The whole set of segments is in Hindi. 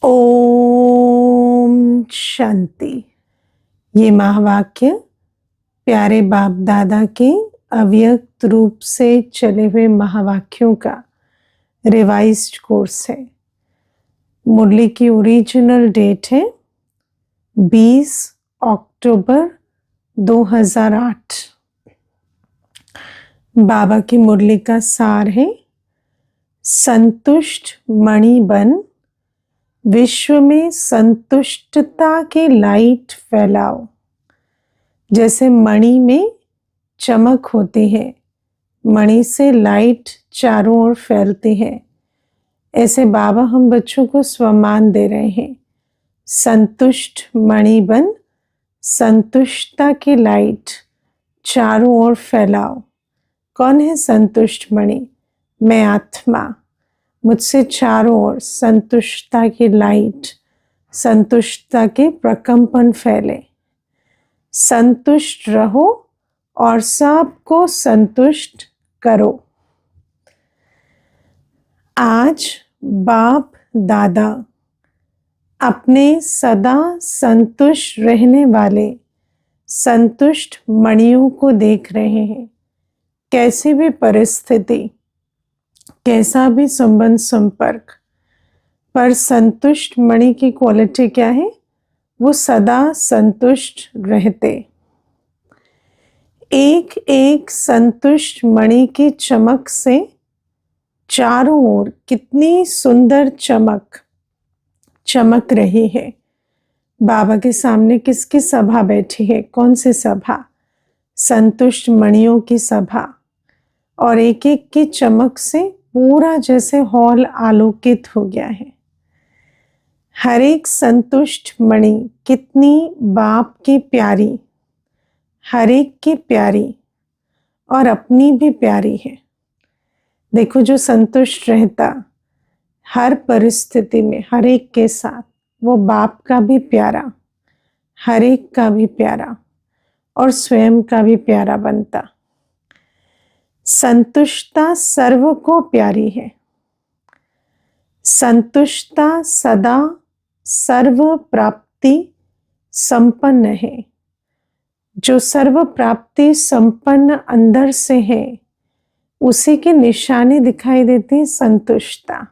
ओम शांति। ये महावाक्य प्यारे बाप दादा के अव्यक्त रूप से चले हुए महावाक्यों का रिवाइज्ड कोर्स है। मुरली की ओरिजिनल डेट है 20 अक्टूबर 2008। बाबा की मुरली का सार है, संतुष्ट मणि बन विश्व में संतुष्टता की लाइट फैलाओ। जैसे मणि में चमक होती है, मणि से लाइट चारों ओर फैलती है, ऐसे बाबा हम बच्चों को स्वमान दे रहे हैं। संतुष्ट मणि बन संतुष्टता की लाइट चारों ओर फैलाओ। कौन है संतुष्ट मणि? मैं आत्मा। मुझसे चारों ओर संतुष्टता की लाइट, संतुष्टता के प्रकंपन फैले। संतुष्ट रहो और सबको संतुष्ट करो। आज बाप दादा अपने सदा संतुष्ट रहने वाले संतुष्ट मणियों को देख रहे हैं। कैसी भी परिस्थिति, कैसा भी संबंध संपर्क, पर संतुष्ट मणि की क्वालिटी क्या है? वो सदा संतुष्ट रहते। एक एक संतुष्ट मणि की चमक से चारों ओर कितनी सुंदर चमक रही है। बाबा के सामने किसकी सभा बैठी है? कौन सी सभा? संतुष्ट मणियों की सभा। और एक एक की चमक से पूरा जैसे हॉल आलोकित हो गया है। हर एक संतुष्ट मणि कितनी बाप की प्यारी, हर एक की प्यारी और अपनी भी प्यारी है। देखो, जो संतुष्ट रहता हर परिस्थिति में हर एक के साथ, वो बाप का भी प्यारा, हर एक का भी प्यारा और स्वयं का भी प्यारा बनता। संतुष्टता सर्व को प्यारी है। संतुष्टता सदा सर्व प्राप्ति संपन्न है। जो सर्व प्राप्ति संपन्न अंदर से है, उसी की निशानी दिखाई देती है संतुष्टता।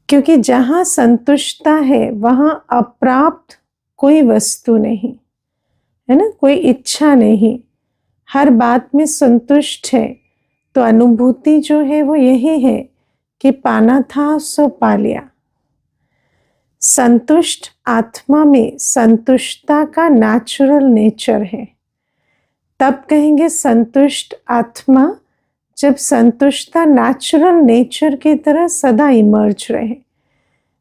क्योंकि जहां संतुष्टता है वहां अप्राप्त कोई वस्तु नहीं है ना, कोई इच्छा नहीं। हर बात में संतुष्ट है। तो अनुभूति जो है वो यही है कि पाना था सो पा लिया। संतुष्ट आत्मा में संतुष्टता का नेचुरल नेचर है। तब कहेंगे संतुष्ट आत्मा, जब संतुष्टता नेचुरल नेचर की तरह सदा इमर्ज रहे।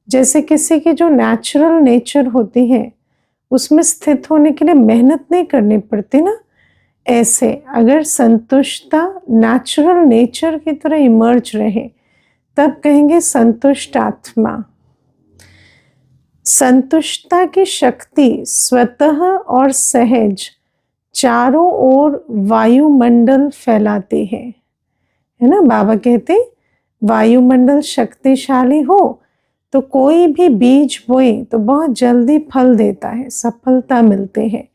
जैसे किसी की जो नेचुरल नेचर होती है, उसमें स्थित होने के लिए मेहनत नहीं करनी पड़ती ना, ऐसे अगर संतुष्टता नेचुरल नेचर की तरह इमर्ज रहे, तब कहेंगे संतुष्ट आत्मा। संतुष्टता की शक्ति स्वतः और सहज चारों ओर वायुमंडल फैलाती है ना। बाबा कहते वायुमंडल शक्तिशाली हो तो कोई भी बीज बोए तो बहुत जल्दी फल देता है, सफलता मिलती है।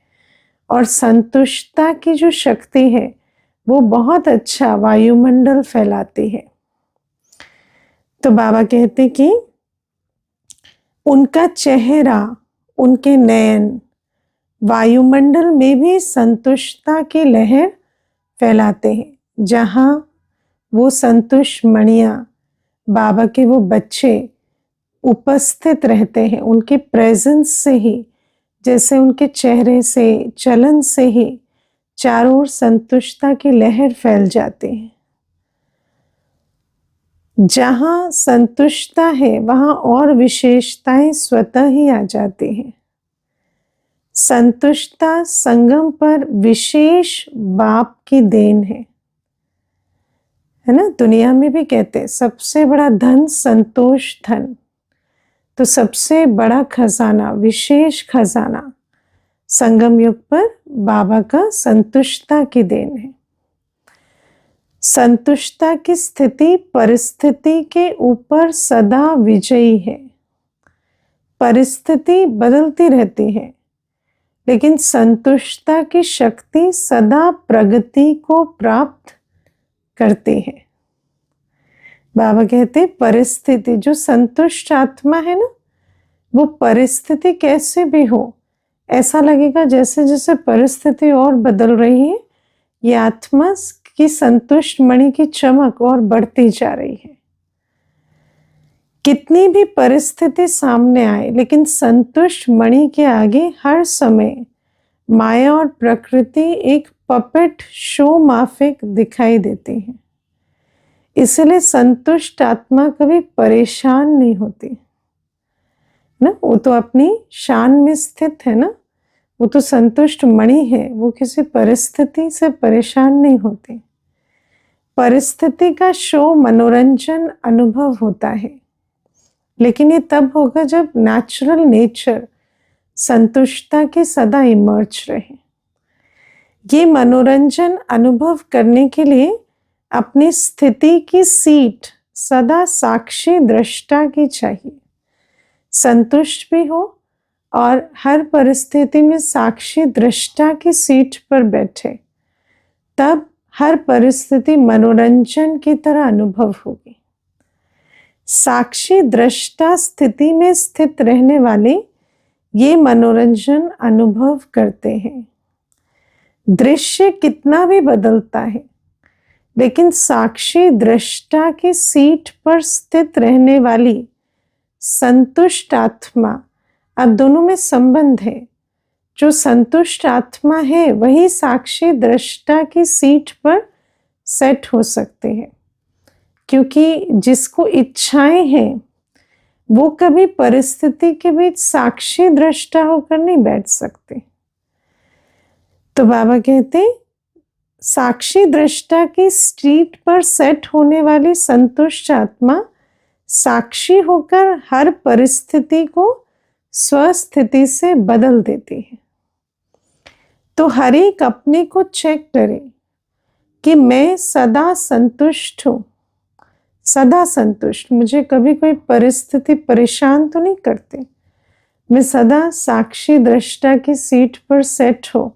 और संतुष्टता की जो शक्ति है वो बहुत अच्छा वायुमंडल फैलाती है। तो बाबा कहते कि उनका चेहरा, उनके नयन वायुमंडल में भी संतुष्टता की लहर फैलाते हैं। जहाँ वो संतुष्ट मणियाँ, बाबा के वो बच्चे उपस्थित रहते हैं, उनके प्रेजेंस से ही, जैसे उनके चेहरे से, चलन से ही चारों ओर संतुष्टता की लहर फैल जाती है। जहाँ संतुष्टता है वहाँ और विशेषताएं स्वतः ही आ जाती हैं। संतुष्टता संगम पर विशेष बाप की देन है ना। दुनिया में भी कहते हैं सबसे बड़ा धन संतोष धन। तो सबसे बड़ा खजाना, विशेष खजाना संगम युग पर बाबा का संतुष्टता की देन है। संतुष्टता की स्थिति परिस्थिति के ऊपर सदा विजयी है। परिस्थिति बदलती रहती है, लेकिन संतुष्टता की शक्ति सदा प्रगति को प्राप्त करती है। बाबा कहते परिस्थिति, जो संतुष्ट आत्मा है ना, वो परिस्थिति कैसे भी हो, ऐसा लगेगा जैसे जैसे परिस्थिति और बदल रही है, ये आत्मा की संतुष्ट मणि की चमक और बढ़ती जा रही है। कितनी भी परिस्थिति सामने आए, लेकिन संतुष्ट मणि के आगे हर समय माया और प्रकृति एक पपेट शो माफिक दिखाई देती है। इसलिए संतुष्ट आत्मा कभी परेशान नहीं होती ना, वो तो अपनी शान में स्थित है ना, वो तो संतुष्ट मणि है, वो किसी परिस्थिति से परेशान नहीं होती। परिस्थिति का शो मनोरंजन अनुभव होता है, लेकिन ये तब होगा जब नेचुरल नेचर संतुष्टता की सदा इमर्ज रहे। ये मनोरंजन अनुभव करने के लिए अपनी स्थिति की सीट सदा साक्षी दृष्टा की चाहिए। संतुष्ट भी हो और हर परिस्थिति में साक्षी दृष्टा की सीट पर बैठे, तब हर परिस्थिति मनोरंजन की तरह अनुभव होगी। साक्षी दृष्टा स्थिति में स्थित रहने वाले ये मनोरंजन अनुभव करते हैं। दृश्य कितना भी बदलता है, लेकिन साक्षी दृष्टा की सीट पर स्थित रहने वाली संतुष्ट आत्मा, अब दोनों में संबंध है। जो संतुष्ट आत्मा है वही साक्षी दृष्टा की सीट पर सेट हो सकते हैं, क्योंकि जिसको इच्छाएं हैं वो कभी परिस्थिति के बीच साक्षी दृष्टा होकर नहीं बैठ सकते। तो बाबा कहते साक्षी दृष्टा की सीट पर सेट होने वाली संतुष्ट आत्मा साक्षी होकर हर परिस्थिति को स्वस्थिति से बदल देती है। तो हर एक अपने को चेक करे कि मैं सदा संतुष्ट हूँ, सदा संतुष्ट, मुझे कभी कोई परिस्थिति परेशान तो नहीं करती, मैं सदा साक्षी दृष्टा की सीट पर सेट हो,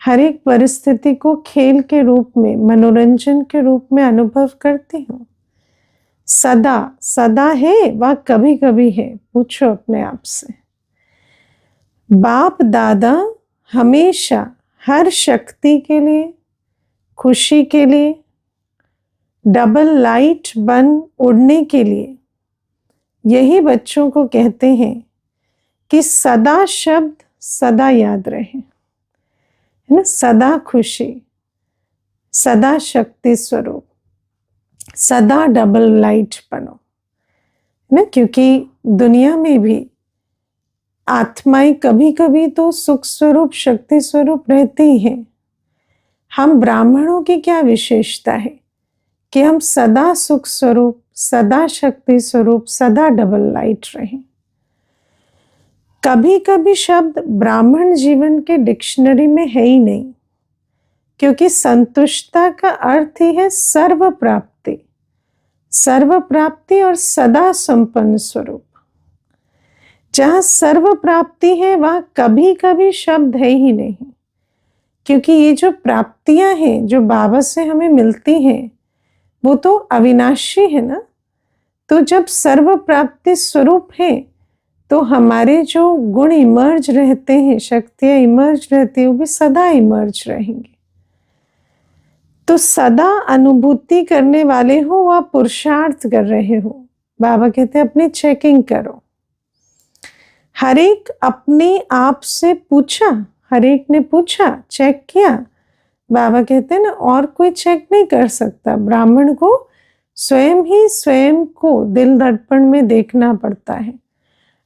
हर एक परिस्थिति को खेल के रूप में, मनोरंजन के रूप में अनुभव करती हूँ। सदा सदा है व कभी कभी है, पूछो अपने आप से। बाप दादा हमेशा हर शक्ति के लिए, खुशी के लिए, डबल लाइट बन उड़ने के लिए यही बच्चों को कहते हैं कि सदा शब्द सदा याद रहे, है ना, सदा खुशी, सदा शक्ति स्वरूप, सदा डबल लाइट बनो, है ना, क्योंकि दुनिया में भी आत्माएं कभी कभी तो सुख स्वरूप, शक्ति स्वरूप रहती हैं। हम ब्राह्मणों की क्या विशेषता है कि हम सदा सुख स्वरूप, सदा शक्ति स्वरूप, सदा डबल लाइट रहें। कभी कभी शब्द ब्राह्मण जीवन के डिक्शनरी में है ही नहीं, क्योंकि संतुष्टता का अर्थ ही है सर्व प्राप्ति, सर्व प्राप्ति और सदा संपन्न स्वरूप। जहां सर्व प्राप्ति है वहां कभी कभी शब्द है ही नहीं, क्योंकि ये जो प्राप्तियां हैं जो बाबा से हमें मिलती हैं वो तो अविनाशी है ना। तो जब सर्व प्राप्ति स्वरूप है तो हमारे जो गुण इमर्ज रहते हैं, शक्तियां इमर्ज रहती है, वो भी सदा इमर्ज रहेंगे। तो सदा अनुभूति करने वाले हो व पुरुषार्थ कर रहे हो, बाबा कहते हैं अपनी चेकिंग करो। हर एक अपने आप से पूछा, हर एक ने पूछा, चेक किया। बाबा कहते हैं ना, और कोई चेक नहीं कर सकता। ब्राह्मण को स्वयं ही स्वयं को दिल दर्पण में देखना पड़ता है,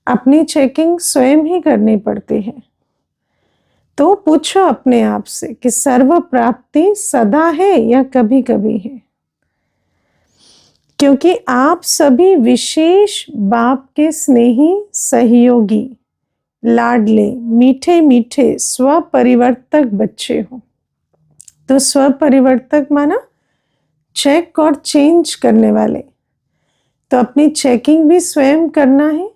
अपनी चेकिंग स्वयं ही करनी पड़ती है। तो पूछो अपने आप से कि सर्व प्राप्ति सदा है या कभी कभी है, क्योंकि आप सभी विशेष बाप के स्नेही सहयोगी, लाडले, मीठे मीठे स्वपरिवर्तक बच्चे हो। तो स्वपरिवर्तक माना चेक और चेंज करने वाले। तो अपनी चेकिंग भी स्वयं करना है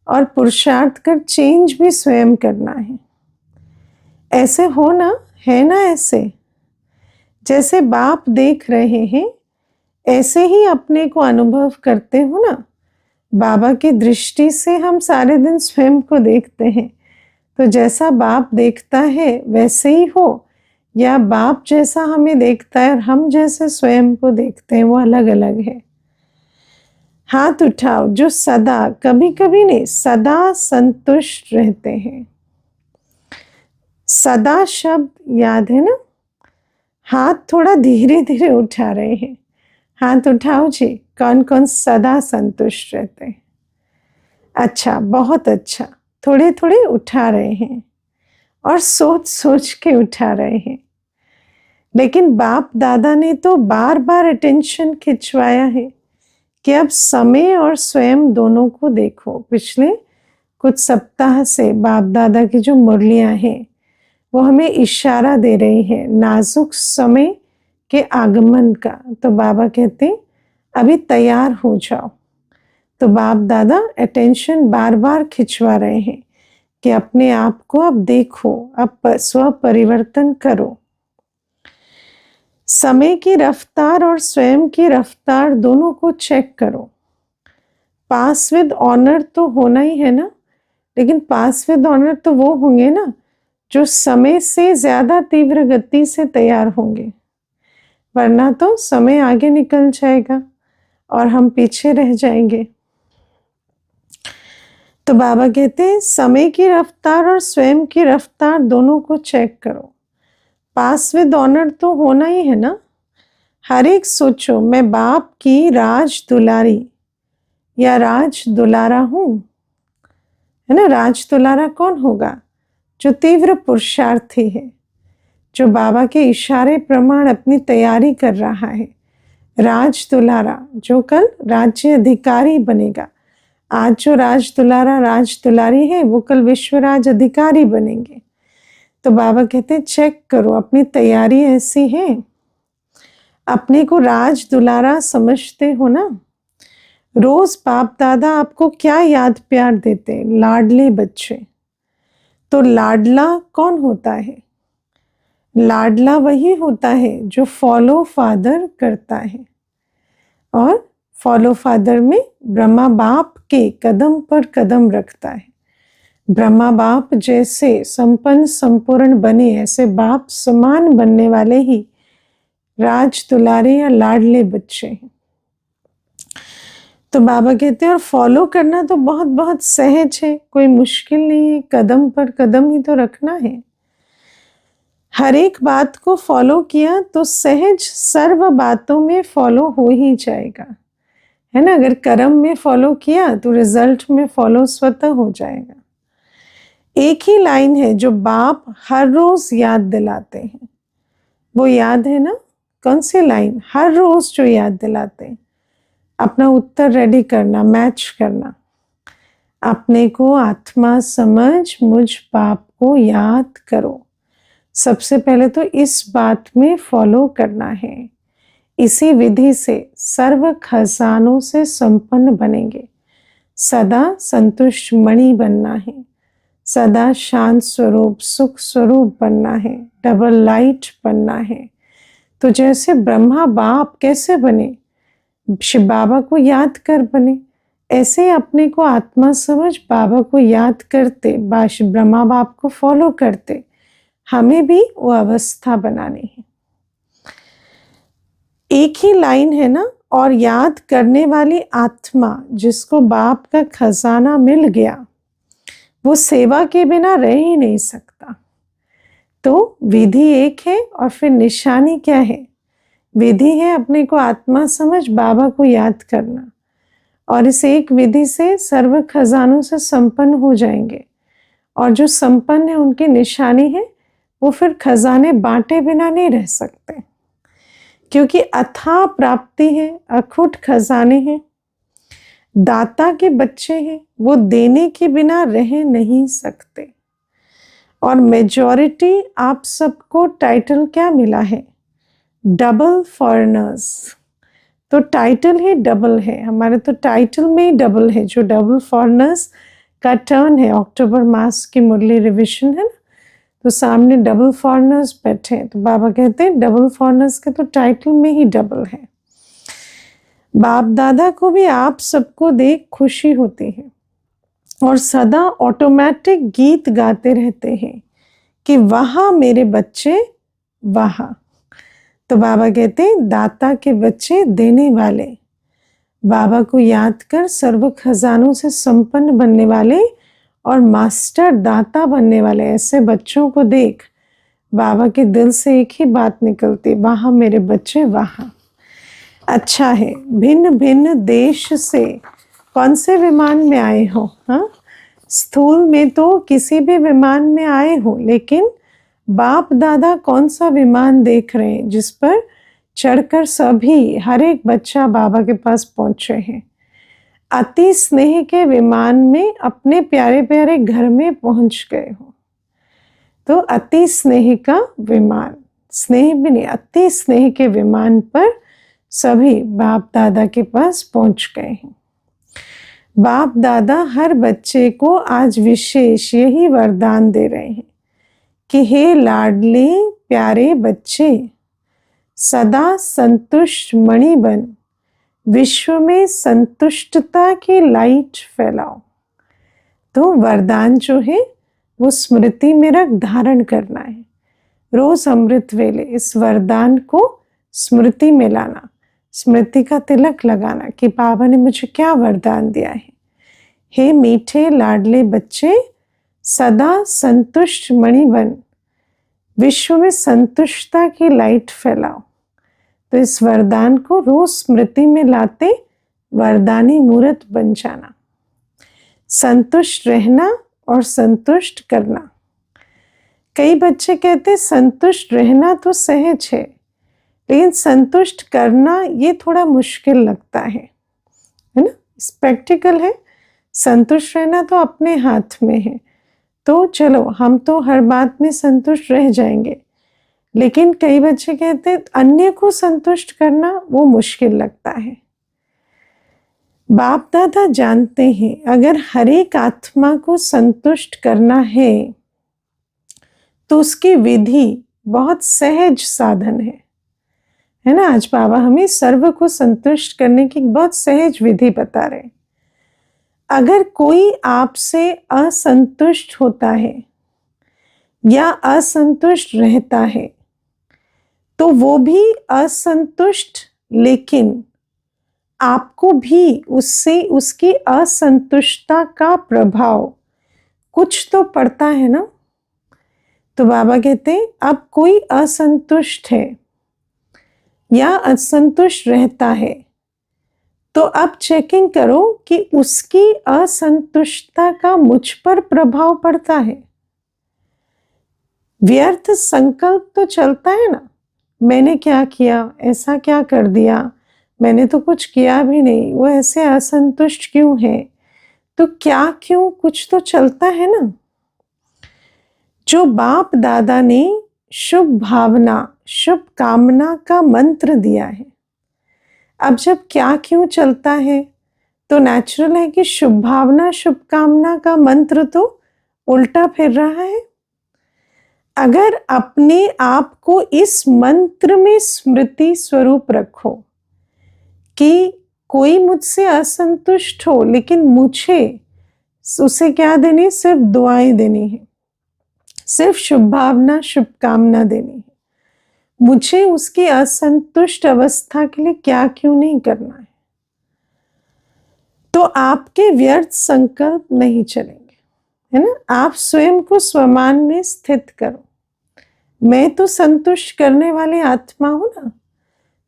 और पुरुषार्थ कर चेंज भी स्वयं करना है। ऐसे हो ना, है ना, ऐसे जैसे बाप देख रहे हैं ऐसे ही अपने को अनुभव करते हो ना। बाबा की दृष्टि से हम सारे दिन स्वयं को देखते हैं, तो जैसा बाप देखता है वैसे ही हो, या बाप जैसा हमें देखता है और हम जैसे स्वयं को देखते हैं वो अलग अलग है। हाथ उठाओ जो सदा, कभी कभी नहीं, सदा संतुष्ट रहते हैं। सदा शब्द याद है ना। हाथ थोड़ा धीरे धीरे उठा रहे हैं। हाथ उठाओ जी, कौन कौन सदा संतुष्ट रहते हैं। अच्छा, बहुत अच्छा, थोड़े थोड़े उठा रहे हैं और सोच सोच के उठा रहे हैं। लेकिन बाप दादा ने तो बार बार अटेंशन खिंचवाया है कि अब समय और स्वयं दोनों को देखो। पिछले कुछ सप्ताह से बाप दादा की जो मुरलियां हैं वो हमें इशारा दे रही है नाजुक समय के आगमन का। तो बाबा कहते हैं अभी तैयार हो जाओ। तो बाप दादा अटेंशन बार बार खिंचवा रहे हैं कि अपने आप को अब देखो, अब स्व परिवर्तन करो। समय की रफ्तार और स्वयं की रफ्तार दोनों को चेक करो। पास विद ऑनर तो होना ही है ना, लेकिन पास विद ऑनर तो वो होंगे ना जो समय से ज्यादा तीव्र गति से तैयार होंगे, वरना तो समय आगे निकल जाएगा और हम पीछे रह जाएंगे। तो बाबा कहते हैं समय की रफ्तार और स्वयं की रफ्तार दोनों को चेक करो। पास विद ऑनर तो होना ही है ना। हर एक सोचो मैं बाप की राज दुलारी या राज दुलारा हूं, है ना। राज दुलारा कौन होगा? जो तीव्र पुरुषार्थी है, जो बाबा के इशारे प्रमाण अपनी तैयारी कर रहा है। राज दुलारा जो कल राज्य अधिकारी बनेगा। आज जो राज दुलारा राज दुलारी है वो कल विश्वराज अधिकारी बनेंगे। तो बाबा कहते हैं चेक करो अपनी तैयारी ऐसी है। अपने को राज दुलारा समझते हो ना। रोज बाप दादा आपको क्या याद प्यार देते हैं? लाडले बच्चे। तो लाडला कौन होता है? लाडला वही होता है जो फॉलो फादर करता है। और फॉलो फादर में ब्रह्मा बाप के कदम पर कदम रखता है। ब्रह्मा बाप जैसे संपन्न संपूर्ण बने, ऐसे बाप समान बनने वाले ही राज दुलारे या लाडले बच्चे हैं। तो बाबा कहते हैं और फॉलो करना तो बहुत बहुत सहज है, कोई मुश्किल नहीं है, कदम पर कदम ही तो रखना है। हर एक बात को फॉलो किया तो सहज सर्व बातों में फॉलो हो ही जाएगा, है ना। अगर कर्म में फॉलो किया तो रिजल्ट में फॉलो स्वतः हो जाएगा। एक ही लाइन है जो बाप हर रोज याद दिलाते हैं। वो याद है ना, कौन सी लाइन? हर रोज जो याद दिलाते हैं। अपना उत्तर रेडी करना, मैच करना। अपने को आत्मा समझ मुझ बाप को याद करो। सबसे पहले तो इस बात में फॉलो करना है। इसी विधि से सर्व खजानों से संपन्न बनेंगे। सदा संतुष्ट मणि बनना है, सदा शांत स्वरूप सुख स्वरूप बनना है, डबल लाइट बनना है। तो जैसे ब्रह्मा बाप कैसे बने? शिव बाबा को याद कर बने। ऐसे अपने को आत्मा समझ बाबा को याद करते, ब्रह्मा बाप को फॉलो करते, हमें भी वो अवस्था बनानी है। एक ही लाइन है ना। और याद करने वाली आत्मा जिसको बाप का खजाना मिल गया वो सेवा के बिना रह ही नहीं सकता। तो विधि एक है और फिर निशानी क्या है? विधि है अपने को आत्मा समझ बाबा को याद करना, और इस एक विधि से सर्व खजानों से संपन्न हो जाएंगे। और जो संपन्न है उनकी निशानी है वो फिर खजाने बांटे बिना नहीं रह सकते, क्योंकि अथाह प्राप्ति है, अखुट खजाने हैं, दाता के बच्चे हैं, वो देने के बिना रह नहीं सकते। और मेजॉरिटी आप सबको टाइटल क्या मिला है? Double foreigners. तो टाइटल ही डबल है हमारे, तो टाइटल में ही डबल है। जो डबल फॉरेनर्स का टर्न है, अक्टूबर मास की मुरली रिविजन है ना, तो सामने डबल फॉरेनर्स बैठे हैं। तो बाबा कहते हैं डबल फॉरेनर्स के तो टाइटल में ही डबल है। बाप दादा को भी आप सबको देख खुशी होती है और सदा ऑटोमेटिक गीत गाते रहते हैं कि वहां मेरे बच्चे वहां। तो बाबा कहते हैं दाता के बच्चे देने वाले, बाबा को याद कर सर्व खजानों से संपन्न बनने वाले और मास्टर दाता बनने वाले ऐसे बच्चों को देख बाबा के दिल से एक ही बात निकलती, वहां मेरे बच्चे वहां। अच्छा है, भिन्न भिन्न देश से कौन से विमान में आए हो, हाँ स्थूल में तो किसी भी विमान में आए हो, लेकिन बाप दादा कौन सा विमान देख रहे हैं जिस पर चढ़कर सभी हर एक बच्चा बाबा के पास पहुंचे हैं। अति स्नेह के विमान में अपने प्यारे प्यारे घर में पहुंच गए हो। तो अति स्नेह का विमान, स्नेह भी नहीं, अति स्नेह के विमान पर सभी बाप दादा के पास पहुंच गए हैं। बाप दादा हर बच्चे को आज विशेष यही वरदान दे रहे हैं कि हे लाडले प्यारे बच्चे, सदा संतुष्ट मणि बन विश्व में संतुष्टता की लाइट फैलाओ। तो वरदान जो है वो स्मृति में रख धारण करना है। रोज अमृत वेले इस वरदान को स्मृति में लाना, स्मृति का तिलक लगाना कि बाबा ने मुझे क्या वरदान दिया है। हे मीठे लाडले बच्चे, सदा संतुष्ट मणि बन विश्व में संतुष्टता की लाइट फैलाओ। तो इस वरदान को रोज स्मृति में लाते वरदानी मूर्त बन जाना, संतुष्ट रहना और संतुष्ट करना। कई बच्चे कहते संतुष्ट रहना तो सहज है, लेकिन संतुष्ट करना ये थोड़ा मुश्किल लगता है ना, प्रैक्टिकल है। संतुष्ट रहना तो अपने हाथ में है, तो चलो हम तो हर बात में संतुष्ट रह जाएंगे, लेकिन कई बच्चे कहते अन्य को संतुष्ट करना वो मुश्किल लगता है। बाप दादा जानते हैं अगर हर एक आत्मा को संतुष्ट करना है तो उसकी विधि बहुत सहज साधन है ना। आज बाबा हमें सर्व को संतुष्ट करने की बहुत सहज विधि बता रहे। अगर कोई आपसे असंतुष्ट होता है या असंतुष्ट रहता है तो वो भी असंतुष्ट, लेकिन आपको भी उससे उसकी असंतुष्टता का प्रभाव कुछ तो पड़ता है ना। तो बाबा कहते हैं अब कोई असंतुष्ट है या असंतुष्ट रहता है तो अब चेकिंग करो कि उसकी असंतुष्टता का मुझ पर प्रभाव पड़ता है। व्यर्थ संकल्प तो चलता है ना, मैंने क्या किया, ऐसा क्या कर दिया, मैंने तो कुछ किया भी नहीं, वो ऐसे असंतुष्ट क्यों है, तो क्या क्यों, कुछ तो चलता है ना। जो बाप दादा ने शुभ भावना शुभ कामना का मंत्र दिया है, अब जब क्या क्यों चलता है तो नेचुरल है कि शुभ भावना शुभ कामना का मंत्र तो उल्टा फिर रहा है। अगर अपने आप को इस मंत्र में स्मृति स्वरूप रखो कि कोई मुझसे असंतुष्ट हो लेकिन मुझे उसे क्या देनी, सिर्फ दुआएं देनी है, सिर्फ शुभ भावना शुभ कामना देनी है, मुझे उसकी असंतुष्ट अवस्था के लिए क्या क्यों नहीं करना है, तो आपके व्यर्थ संकल्प नहीं चलेंगे, है ना। आप स्वयं को स्वमान में स्थित करो। मैं तो संतुष्ट करने वाली आत्मा हूं ना,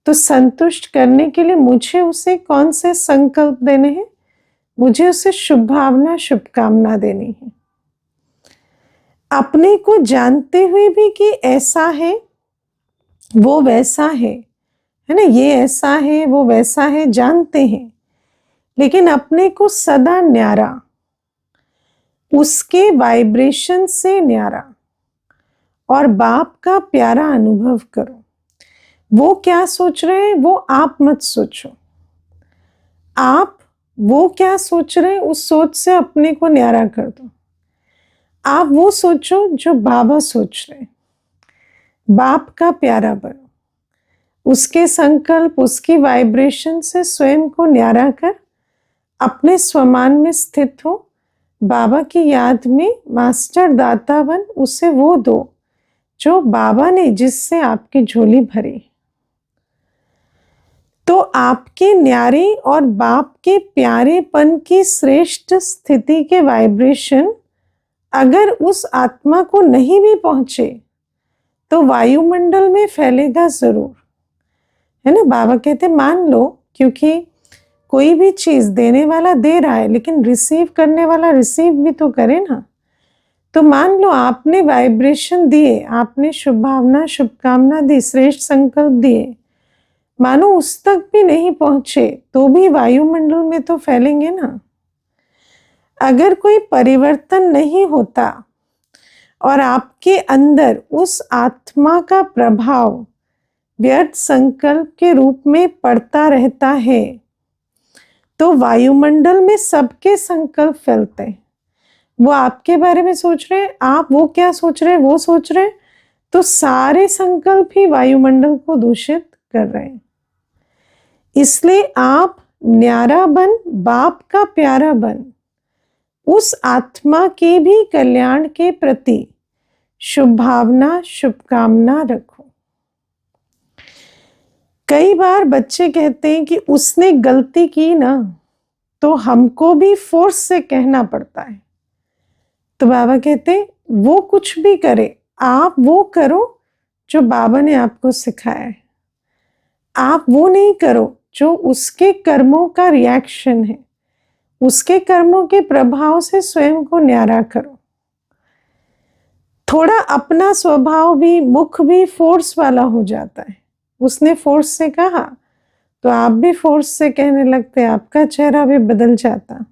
तो संतुष्ट करने के लिए मुझे उसे कौन से संकल्प देने हैं, मुझे उसे शुभ भावना शुभ कामना देनी है। अपने को जानते हुए भी कि ऐसा है वो वैसा है ना, ये ऐसा है वो वैसा है, जानते हैं, लेकिन अपने को सदा न्यारा, उसके वाइब्रेशन से न्यारा और बाप का प्यारा अनुभव करो। वो क्या सोच रहे हैं वो आप मत सोचो, आप वो क्या सोच रहे हैं उस सोच से अपने को न्यारा कर दो। आप वो सोचो जो बाबा सोच रहे हैं, बाप का प्यारा बनो, उसके संकल्प, उसकी वाइब्रेशन से स्वयं को न्यारा कर अपने स्वमान में स्थित हो। बाबा की याद में मास्टर दाता बन उसे वो दो जो बाबा ने जिससे आपकी झोली भरी। तो आपके न्यारे और बाप के प्यारेपन की श्रेष्ठ स्थिति के वाइब्रेशन अगर उस आत्मा को नहीं भी पहुंचे तो वायुमंडल में फैलेगा जरूर, है ना। बाबा कहते मान लो, क्योंकि कोई भी चीज देने वाला दे रहा है लेकिन रिसीव करने वाला रिसीव भी तो करे ना। तो मान लो आपने वाइब्रेशन दिए, आपने शुभ भावना शुभकामना दी, श्रेष्ठ संकल्प दिए, मानो उस तक भी नहीं पहुंचे तो भी वायुमंडल में तो फैलेंगे ना। अगर कोई परिवर्तन नहीं होता और आपके अंदर उस आत्मा का प्रभाव व्यर्थ संकल्प के रूप में पड़ता रहता है तो वायुमंडल में सबके संकल्प फैलते हैं। वो आपके बारे में सोच रहे हैं, आप वो क्या सोच रहे हैं वो सोच रहे हैं, तो सारे संकल्प ही वायुमंडल को दूषित कर रहे हैं। इसलिए आप न्यारा बन, बाप का प्यारा बन, उस आत्मा के भी कल्याण के प्रति शुभ भावना शुभकामना रखो। कई बार बच्चे कहते हैं कि उसने गलती की ना, तो हमको भी फोर्स से कहना पड़ता है। तो बाबा कहते वो कुछ भी करे, आप वो करो जो बाबा ने आपको सिखाया है। आप वो नहीं करो जो उसके कर्मों का रिएक्शन है, उसके कर्मों के प्रभाव से स्वयं को न्यारा करो। थोड़ा अपना स्वभाव भी, मुख भी फोर्स वाला हो जाता है। उसने फोर्स से कहा तो आप भी फोर्स से कहने लगते, आपका चेहरा भी बदल जाता।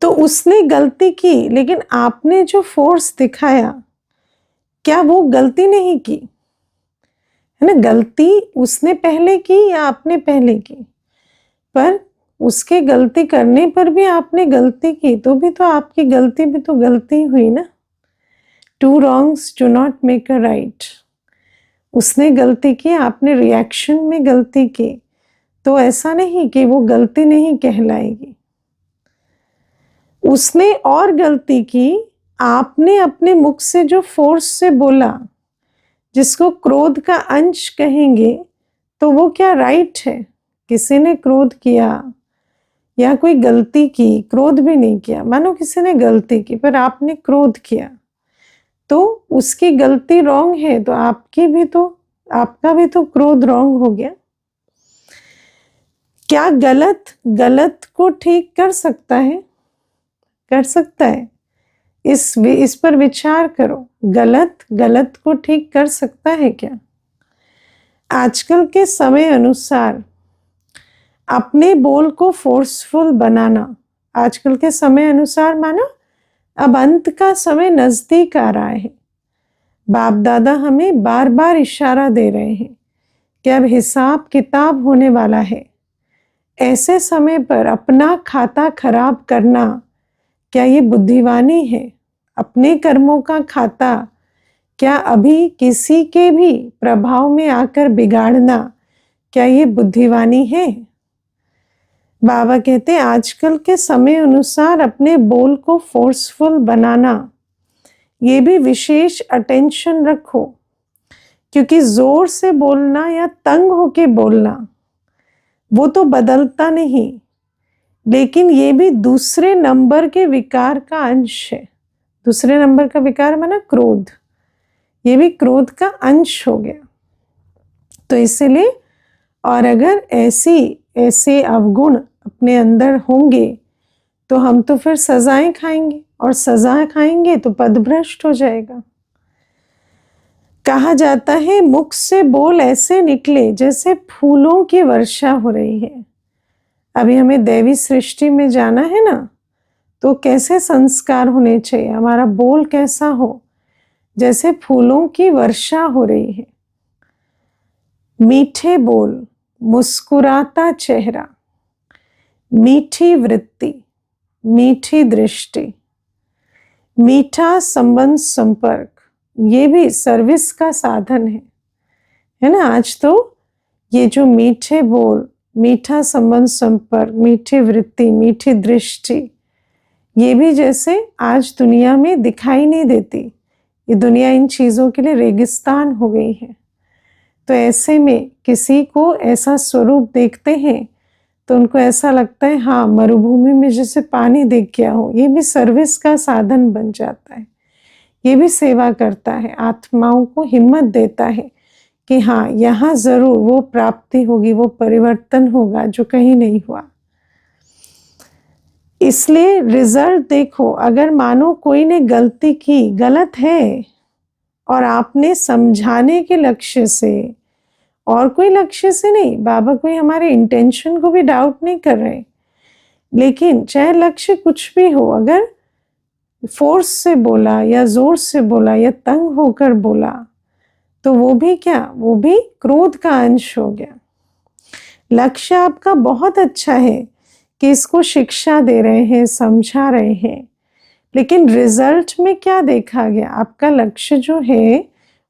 तो उसने गलती की लेकिन आपने जो फोर्स दिखाया, क्या वो गलती नहीं की, है ना। गलती उसने पहले की या आपने पहले की, पर उसके गलती करने पर भी आपने गलती की तो भी तो आपकी गलती भी तो गलती हुई ना। 2 wrongs do not make a right। उसने गलती की, आपने रिएक्शन में गलती की, तो ऐसा नहीं कि वो गलती नहीं कहलाएगी। उसने और गलती की, आपने अपने मुख से जो फोर्स से बोला, जिसको क्रोध का अंश कहेंगे, तो वो क्या राइट है। किसी ने क्रोध किया या कोई गलती की, क्रोध भी नहीं किया, मानो किसी ने गलती की पर आपने क्रोध किया, तो उसकी गलती रॉन्ग है, तो आपकी भी तो, आपका भी तो क्रोध रॉन्ग हो गया। क्या गलत गलत को ठीक कर सकता है? कर सकता है। इस पर विचार करो, गलत गलत को ठीक कर सकता है क्या? आजकल के समय अनुसार अपने बोल को फोर्सफुल बनाना, आजकल के समय अनुसार माना अब अंत का समय नजदीक आ रहा है। बाप दादा हमें बार बार इशारा दे रहे हैं कि अब हिसाब किताब होने वाला है। ऐसे समय पर अपना खाता खराब करना, क्या ये बुद्धिवानी है? अपने कर्मों का खाता क्या अभी किसी के भी प्रभाव में आकर बिगाड़ना, क्या ये बुद्धिवानी है? बाबा कहते हैं आजकल के समय अनुसार अपने बोल को फोर्सफुल बनाना, ये भी विशेष अटेंशन रखो, क्योंकि जोर से बोलना या तंग होके बोलना वो तो बदलता नहीं, लेकिन ये भी दूसरे नंबर के विकार का अंश है। दूसरे नंबर का विकार माना क्रोध, ये भी क्रोध का अंश हो गया। तो इसलिए, और अगर ऐसे अवगुण अपने अंदर होंगे तो हम तो फिर सजाएं खाएंगे, और सजा खाएंगे तो पदभ्रष्ट हो जाएगा। कहा जाता है मुख से बोल ऐसे निकले जैसे फूलों की वर्षा हो रही है। अभी हमें दैवी सृष्टि में जाना है ना, तो कैसे संस्कार होने चाहिए, हमारा बोल कैसा हो, जैसे फूलों की वर्षा हो रही है। मीठे बोल, मुस्कुराता चेहरा, मीठी वृत्ति, मीठी दृष्टि, मीठा संबंध संपर्क, ये भी सर्विस का साधन है ना। आज तो ये जो मीठे बोल, मीठा संबंध संपर्क, मीठी वृत्ति, मीठी दृष्टि, ये भी जैसे आज दुनिया में दिखाई नहीं देती। ये दुनिया इन चीज़ों के लिए रेगिस्तान हो गई है। तो ऐसे में किसी को ऐसा स्वरूप देखते हैं तो उनको ऐसा लगता है हाँ, मरुभूमि में जैसे पानी दिख गया हो। ये भी सर्विस का साधन बन जाता है, ये भी सेवा करता है, आत्माओं को हिम्मत देता है कि हाँ, यहाँ जरूर वो प्राप्ति होगी, वो परिवर्तन होगा जो कहीं नहीं हुआ। इसलिए रिजल्ट देखो, अगर मानो कोई ने गलती की, गलत है, और आपने समझाने के लक्ष्य से और कोई लक्ष्य से नहीं, बाबा कोई हमारे इंटेंशन को भी डाउट नहीं कर रहे, लेकिन चाहे लक्ष्य कुछ भी हो, अगर फोर्स से बोला या जोर से बोला या तंग होकर बोला तो वो भी क्या, वो भी क्रोध का अंश हो गया। लक्ष्य आपका बहुत अच्छा है कि इसको शिक्षा दे रहे हैं, समझा रहे हैं, लेकिन रिजल्ट में क्या देखा गया? आपका लक्ष्य जो है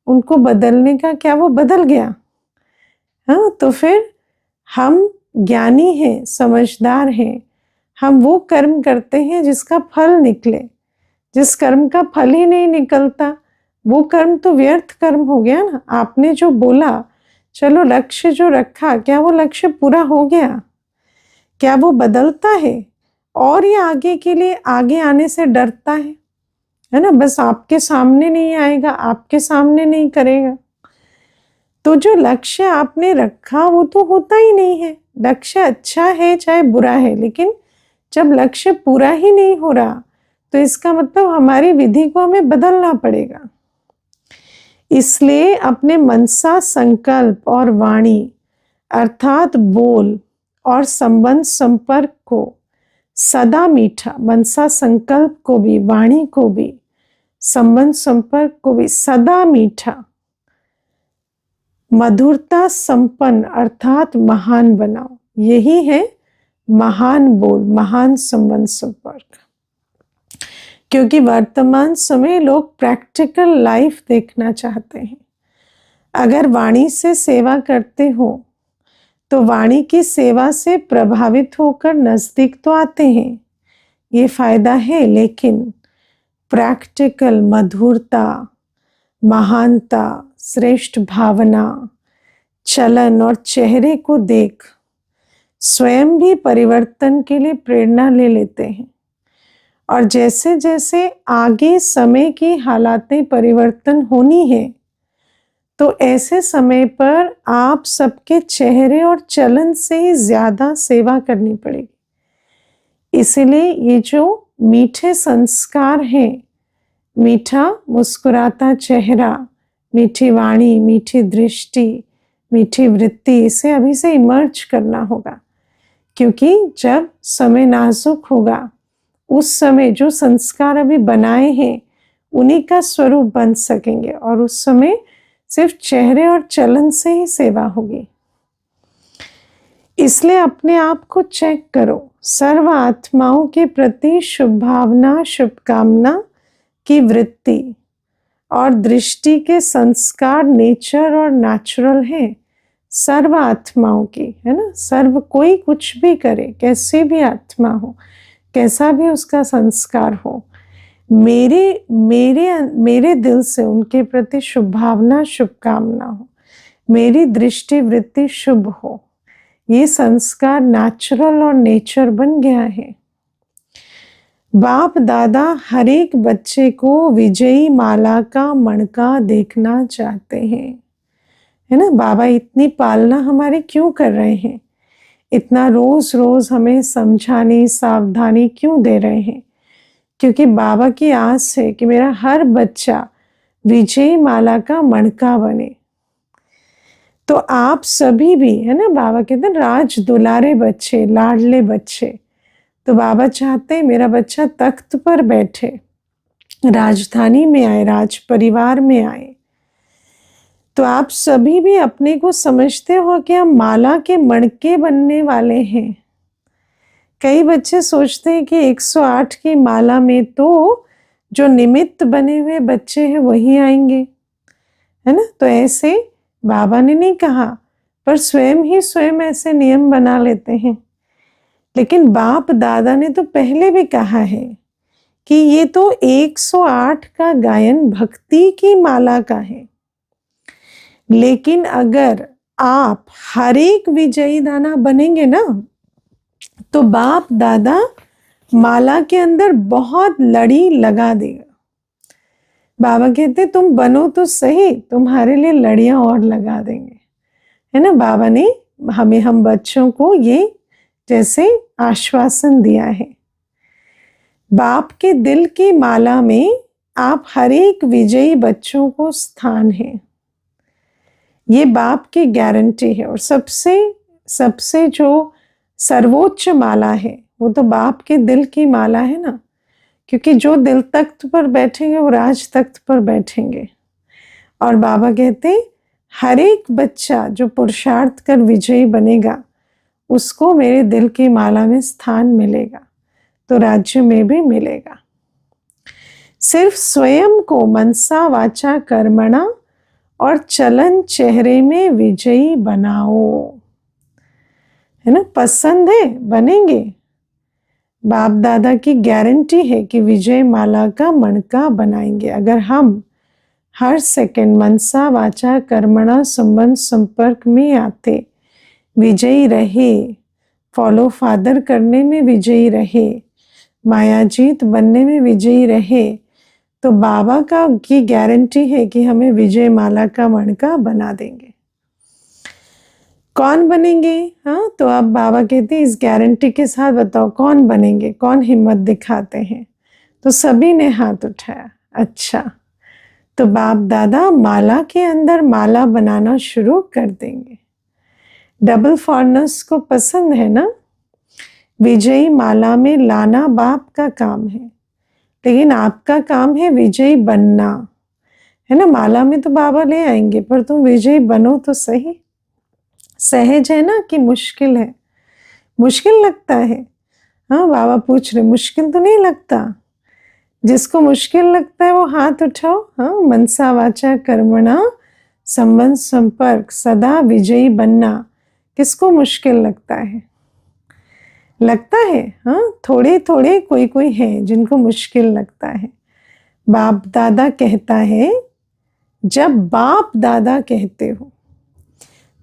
उनको बदलने का, क्या वो बदल गया? हाँ, तो फिर हम ज्ञानी हैं, समझदार हैं, हम वो कर्म करते हैं जिसका फल निकले। जिस कर्म का फल ही नहीं निकलता वो कर्म तो व्यर्थ कर्म हो गया ना। आपने जो बोला, चलो लक्ष्य जो रखा, क्या वो लक्ष्य पूरा हो गया? क्या वो बदलता है? और ये आगे के लिए आगे आने से डरता है ना। बस आपके सामने नहीं आएगा, आपके सामने नहीं करेगा। तो जो लक्ष्य आपने रखा वो तो होता ही नहीं है। लक्ष्य अच्छा है चाहे बुरा है, लेकिन जब लक्ष्य पूरा ही नहीं हो रहा तो इसका मतलब हमारी विधि को हमें बदलना पड़ेगा। इसलिए अपने मनसा, संकल्प और वाणी अर्थात बोल और संबंध संपर्क को सदा मीठा, मनसा संकल्प को भी, वाणी को भी, संबंध संपर्क को भी सदा मीठा, मधुरता संपन्न अर्थात महान बनाओ। यही है महान बोल, महान संबंध संपर्क। क्योंकि वर्तमान समय लोग प्रैक्टिकल लाइफ देखना चाहते हैं। अगर वाणी से सेवा करते हो तो वाणी की सेवा से प्रभावित होकर नजदीक तो आते हैं, ये फायदा है, लेकिन प्रैक्टिकल मधुरता, महानता, श्रेष्ठ भावना, चलन और चेहरे को देख स्वयं भी परिवर्तन के लिए प्रेरणा ले लेते हैं। और जैसे जैसे आगे समय की हालातें परिवर्तन होनी है तो ऐसे समय पर आप सबके चेहरे और चलन से ही ज्यादा सेवा करनी पड़ेगी। इसलिए ये जो मीठे संस्कार हैं, मीठा मुस्कुराता चेहरा, मीठी वाणी, मीठी दृष्टि, मीठी वृत्ति, इसे अभी से इमर्ज करना होगा। क्योंकि जब समय नाजुक होगा उस समय जो संस्कार अभी बनाए हैं उन्हीं का स्वरूप बन सकेंगे, और उस समय सिर्फ चेहरे और चलन से ही सेवा होगी। इसलिए अपने आप को चेक करो। सर्व आत्माओं के प्रति शुभ भावना, शुभकामना की वृत्ति और दृष्टि के संस्कार नेचर और नेचुरल है सर्व आत्माओं की, है ना। सर्व, कोई कुछ भी करे, कैसे भी आत्मा हो, कैसा भी उसका संस्कार हो, मेरे मेरे मेरे दिल से उनके प्रति शुभ भावना, शुभकामना हो, मेरी दृष्टि वृत्ति शुभ हो। ये संस्कार नेचुरल और नेचर बन गया है। बाप दादा हर एक बच्चे को विजयी माला का मणका देखना चाहते हैं, है ना। बाबा इतनी पालना हमारे क्यों कर रहे हैं? इतना रोज रोज हमें समझाने, सावधानी क्यों दे रहे हैं? क्योंकि बाबा की आस है कि मेरा हर बच्चा विजयी माला का मणका बने। तो आप सभी भी, है ना, बाबा कहते हैं राज दुलारे बच्चे, लाडले बच्चे। तो बाबा चाहते हैं मेरा बच्चा तख्त पर बैठे, राजधानी में आए, राज परिवार में आए। तो आप सभी भी अपने को समझते हो कि हम माला के मणके बनने वाले हैं। कई बच्चे सोचते हैं कि 108 की माला में तो जो निमित्त बने हुए बच्चे हैं वही आएंगे, है ना। तो ऐसे बाबा ने नहीं कहा, पर स्वयं ही स्वयं ऐसे नियम बना लेते हैं। लेकिन बाप दादा ने तो पहले भी कहा है कि ये तो 108 का गायन भक्ति की माला का है। लेकिन अगर आप हर एक विजयी दाना बनेंगे ना, तो बाप दादा माला के अंदर बहुत लड़ी लगा देगा। बाबा कहते तुम बनो तो सही, तुम्हारे लिए लड़ियां और लगा देंगे, है ना। बाबा ने हम बच्चों को ये जैसे आश्वासन दिया है। बाप के दिल की माला में आप हर एक विजयी बच्चों को स्थान है, ये बाप की गारंटी है। और सबसे जो सर्वोच्च माला है वो तो बाप के दिल की माला है ना, क्योंकि जो दिल तख्त पर बैठेंगे वो राज तख्त पर बैठेंगे। और बाबा कहते हर एक बच्चा जो पुरुषार्थ कर विजयी बनेगा उसको मेरे दिल की माला में स्थान मिलेगा, तो राज्य में भी मिलेगा। सिर्फ स्वयं को मनसा वाचा कर्मणा और चलन चेहरे में विजयी बनाओ, है ना। पसंद है बनेंगे, बाप दादा की गारंटी है कि विजय माला का मणका बनाएंगे। अगर हम हर सेकंड मनसा वाचा कर्मणा संबंध संपर्क में आते, विजयी रहे, फॉलो फादर करने में विजयी रहे, मायाजीत बनने में विजयी रहे, तो बाबा की गारंटी है कि हमें विजय माला का मणका बना देंगे। कौन बनेंगे? हाँ, तो अब बाबा कहते हैं इस गारंटी के साथ बताओ कौन बनेंगे, कौन हिम्मत दिखाते हैं। तो सभी ने हाथ उठाया। अच्छा, तो बाप दादा माला के अंदर माला बनाना शुरू कर देंगे। डबल फॉरनर्स को पसंद है ना, विजयी माला में लाना बाप का काम है, लेकिन आपका काम है विजयी बनना, है ना। माला में तो बाबा ले आएंगे, पर तुम विजयी बनो तो सही। सहज है ना कि मुश्किल है? मुश्किल लगता है। हाँ, बाबा पूछ रहे मुश्किल तो नहीं लगता? जिसको मुश्किल लगता है वो हाथ उठाओ। हाँ, मनसा वाचा कर्मणा संबंध संपर्क सदा विजयी बनना, किसको मुश्किल लगता है? लगता है। हाँ, थोड़े थोड़े कोई है जिनको मुश्किल लगता है। बाप दादा कहता है, जब बाप दादा कहते हो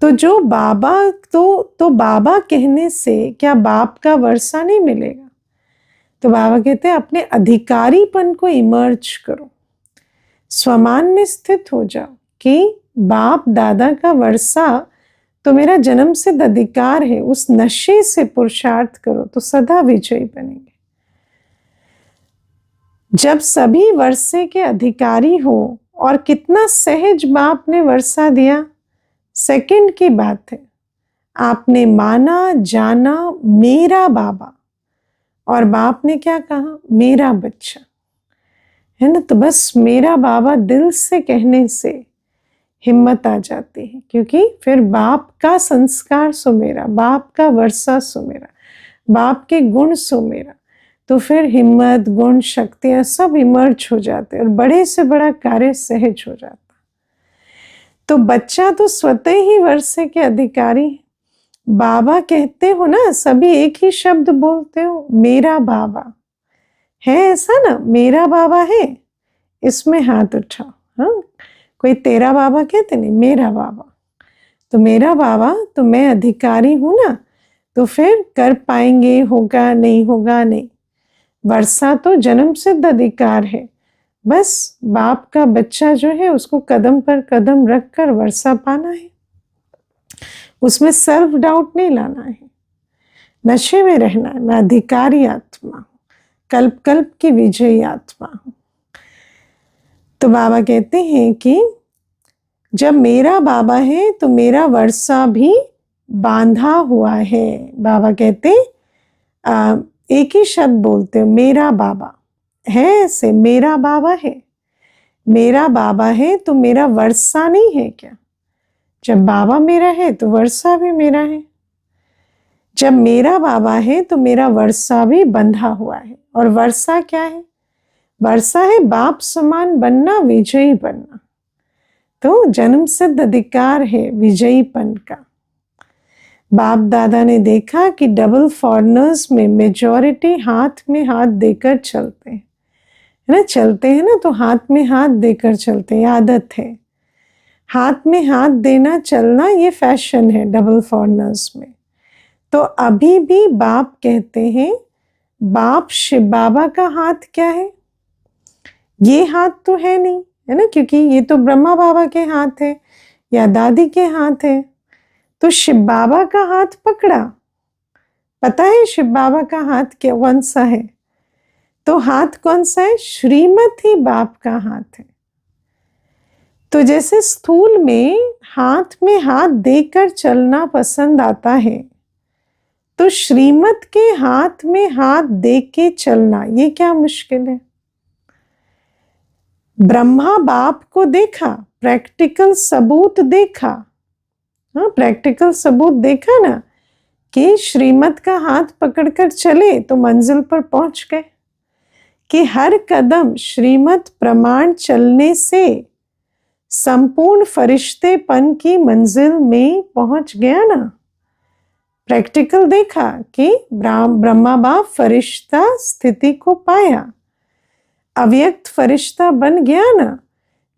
तो जो बाबा तो बाबा कहने से क्या बाप का वर्षा नहीं मिलेगा? तो बाबा कहते हैं अपने अधिकारीपन को इमर्ज करो, स्वमान में स्थित हो जाओ कि बाप दादा का वर्षा तो मेरा जन्म सिद्ध अधिकार है। उस नशे से पुरुषार्थ करो तो सदा विजयी बनेंगे। जब सभी वर्षे के अधिकारी हो, और कितना सहज बाप ने वर्षा दिया, सेकंड की बात है। आपने माना जाना मेरा बाबा, और बाप ने क्या कहा? मेरा बच्चा, है ना। तो बस मेरा बाबा दिल से कहने से हिम्मत आ जाती है, क्योंकि फिर बाप का संस्कार सो मेरा, बाप का वर्षा सो मेरा, बाप के गुण सो मेरा, तो फिर हिम्मत गुण शक्तियां सब इमर्ज हो जाते और बड़े से बड़ा कार्य सहज हो जाता। तो बच्चा तो स्वतः ही वर्षे के अधिकारी। बाबा कहते हो ना, सभी एक ही शब्द बोलते हो, मेरा बाबा है। ऐसा ना, मेरा बाबा है, इसमें हाथ उठाओ। हाँ, कोई तेरा बाबा कहते नहीं, मेरा बाबा। तो मेरा बाबा तो मैं अधिकारी हूं ना, तो फिर कर पाएंगे, होगा नहीं होगा नहीं। वर्षा तो जन्म सिद्ध अधिकार है, बस बाप का बच्चा जो है उसको कदम पर कदम रखकर वर्षा पाना है, उसमें सेल्फ डाउट नहीं लाना है, नशे में रहना है। मैं अधिकारी आत्मा हूं, कल्प कल्प की विजयी आत्मा हूं। तो बाबा कहते हैं कि जब मेरा बाबा है तो मेरा वर्षा भी बांधा हुआ है। बाबा कहते एक ही शब्द बोलते हो, मेरा बाबा है। ऐसे मेरा बाबा है, मेरा बाबा है तो मेरा वर्षा नहीं है क्या? जब बाबा मेरा है तो वर्षा भी मेरा है। जब मेरा बाबा है तो मेरा वर्षा भी बंधा हुआ है। और वर्षा क्या है? वर्षा है बाप समान बनना, विजयी बनना। तो जन्म सिद्ध अधिकार है विजयीपन का। बाप दादा ने देखा कि डबल फॉरनर्स में मेजॉरिटी हाथ में हाथ देकर चलते हैं, है ना, चलते हैं ना, तो हाथ में हाथ देकर चलते हैं, आदत है। हाथ में हाथ देना चलना ये फैशन है डबल फॉरनर्स में। तो अभी भी बाप कहते हैं, बाप शिव बाबा का हाथ क्या है? ये हाथ तो है नहीं, है ना, क्योंकि ये तो ब्रह्मा बाबा के हाथ है या दादी के हाथ है। तो शिव बाबा का हाथ पकड़ा। पता है शिव बाबा का हाथ क्या कौन सा है? तो हाथ कौन सा है? श्रीमत ही बाप का हाथ है। तो जैसे स्थूल में हाथ देकर चलना पसंद आता है, तो श्रीमत के हाथ में हाथ दे के चलना ये क्या मुश्किल है? ब्रह्मा बाप को देखा, प्रैक्टिकल सबूत देखा। हाँ, प्रैक्टिकल सबूत देखा ना कि श्रीमत का हाथ पकड़कर चले तो मंजिल पर पहुंच गए, कि हर कदम श्रीमत प्रमाण चलने से संपूर्ण फरिश्तेपन की मंजिल में पहुंच गया ना। प्रैक्टिकल देखा कि ब्रह्मा बाप फरिश्ता स्थिति को पाया, अव्यक्त फरिश्ता बन गया ना।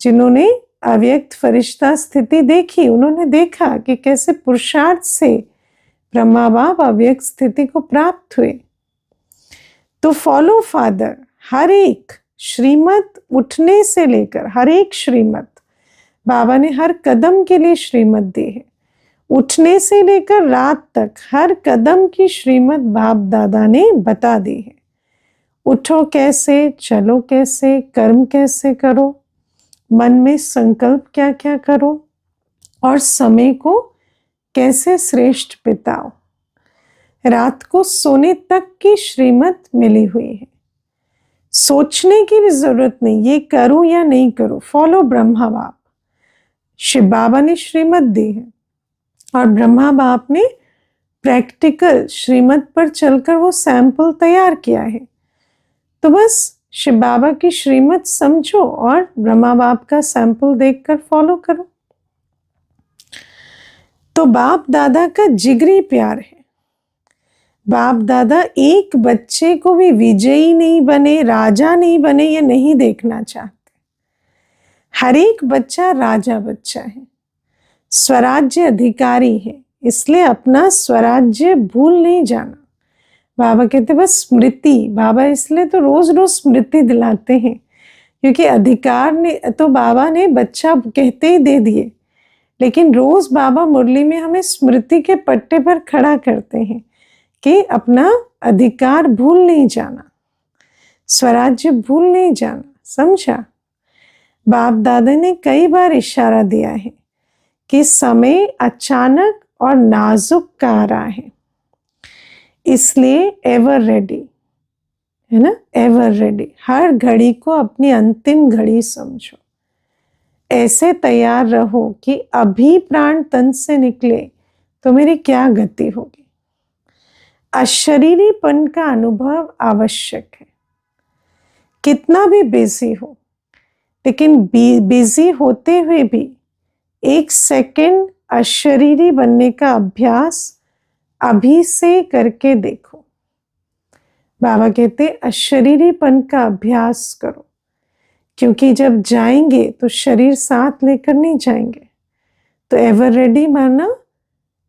जिन्होंने अव्यक्त फरिश्ता स्थिति देखी, उन्होंने देखा कि कैसे पुरुषार्थ से ब्रह्मा बाप अव्यक्त स्थिति को प्राप्त हुए। तो फॉलो फादर, हर एक श्रीमत उठने से लेकर हर एक श्रीमत बाबा ने हर कदम के लिए श्रीमत दी है। उठने से लेकर रात तक हर कदम की श्रीमत बाप दादा ने बता दी है। उठो कैसे, चलो कैसे, कर्म कैसे करो, मन में संकल्प क्या क्या करो, और समय को कैसे श्रेष्ठ बिताओ। रात को सोने तक की श्रीमत मिली हुई है। सोचने की भी जरूरत नहीं, ये करूं या नहीं करूं, फॉलो ब्रह्मा बाप। शिव बाबा ने श्रीमत दी है और ब्रह्मा बाप ने प्रैक्टिकल श्रीमत पर चलकर वो सैंपल तैयार किया है। तो बस शिव बाबा की श्रीमत समझो और ब्रह्मा बाप का सैंपल देखकर फॉलो करो। तो बाप दादा का जिगरी प्यार है। बाप दादा एक बच्चे को भी विजयी नहीं बने, राजा नहीं बने, ये नहीं देखना चाहते। हर एक बच्चा राजा बच्चा है, स्वराज्य अधिकारी है, इसलिए अपना स्वराज्य भूल नहीं जाना। बाबा कहते बस स्मृति, बाबा इसलिए तो रोज रोज स्मृति दिलाते हैं, क्योंकि अधिकार ने तो बाबा ने बच्चा कहते ही दे दिए, लेकिन रोज बाबा मुरली में हमें स्मृति के पट्टे पर खड़ा करते हैं कि अपना अधिकार भूल नहीं जाना, स्वराज्य भूल नहीं जाना। समझा? बाप दादा ने कई बार इशारा दिया है कि समय अचानक और नाजुक का आ रहा है, इसलिए एवर रेडी, है ना, एवर रेडी। हर घड़ी को अपनी अंतिम घड़ी समझो, ऐसे तैयार रहो कि अभी प्राण तन से निकले तो मेरी क्या गति होगी। अशरीरीपन का अनुभव आवश्यक है, कितना भी बिजी हो, लेकिन बिजी होते हुए भी एक सेकंड अशरीरी बनने का अभ्यास अभी से करके देखो। बाबा कहते अशरीरीपन का अभ्यास करो, क्योंकि जब जाएंगे तो शरीर साथ लेकर नहीं जाएंगे। तो एवर रेडी माना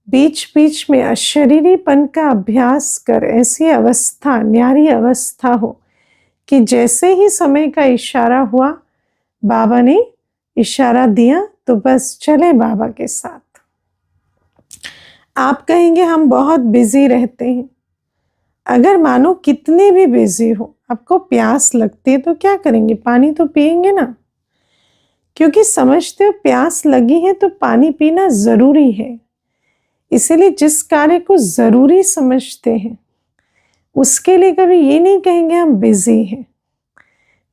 बीच बीच में अशरीरीपन का अभ्यास कर, ऐसी अवस्था, न्यारी अवस्था हो कि जैसे ही समय का इशारा हुआ, बाबा ने इशारा दिया तो बस चले बाबा के साथ। आप कहेंगे हम बहुत बिजी रहते हैं। अगर मानो कितने भी बिजी हो, आपको प्यास लगती है तो क्या करेंगे? पानी तो पिएंगे ना, क्योंकि समझते हो प्यास लगी है तो पानी पीना जरूरी है। इसीलिए जिस कार्य को जरूरी समझते हैं उसके लिए कभी ये नहीं कहेंगे हम बिजी हैं।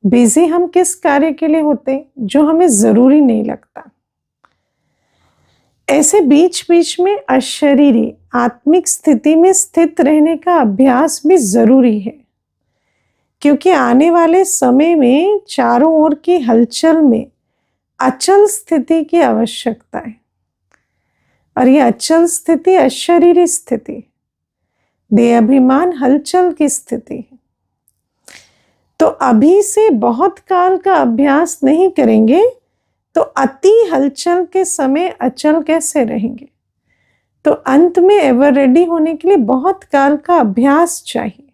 बिजी हम किस कार्य के लिए होते हैं? जो हमें जरूरी नहीं लगता। ऐसे बीच बीच में अशरीरी आत्मिक स्थिति में स्थित रहने का अभ्यास भी जरूरी है, क्योंकि आने वाले समय में चारों ओर की हलचल में अचल स्थिति की आवश्यकता है। और ये अचल स्थिति अशरीरी स्थिति, देह अभिमान हलचल की स्थिति है। तो अभी से बहुत काल का अभ्यास नहीं करेंगे तो अति हलचल के समय अचल कैसे रहेंगे। तो अंत में एवर रेडी होने के लिए बहुत काल का अभ्यास चाहिए।